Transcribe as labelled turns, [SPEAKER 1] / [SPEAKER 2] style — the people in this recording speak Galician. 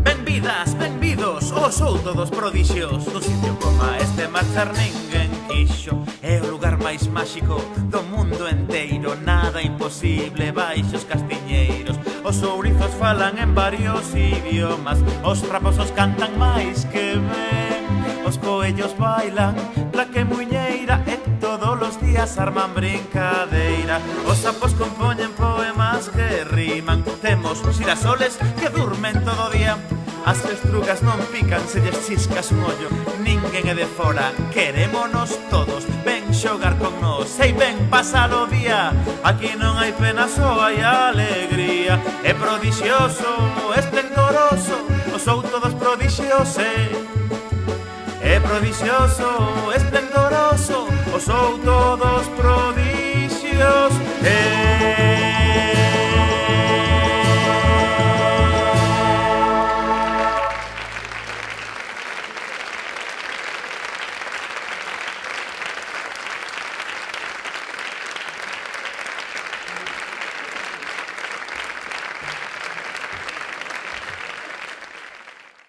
[SPEAKER 1] Benvidas, benvidos, os outros dos prodixios. No sitio coma este marchar ninguén quixo. É o lugar máis máxico do mundo enteiro. Nada imposible baixo os castiñeiros. Os ourizos falan en varios idiomas. Os raposos cantan máis que ben. Os coellos bailan la que muñeira. E todos os días arman brincadeira. Os sapos compoñen poemas que riman. Temos xirasoles que durmen todo o día. As estrugas non pican se lles chiscas un ollo. Ninguén é de fora, querémonos todos. Ven xogar con nós, ei, ven pasar o día. Aquí non hai pena, só hai alegría. É prodixioso, esplendoroso, os sou todos prodixios, é prodixioso, esplendoroso, os sou todos prodixios.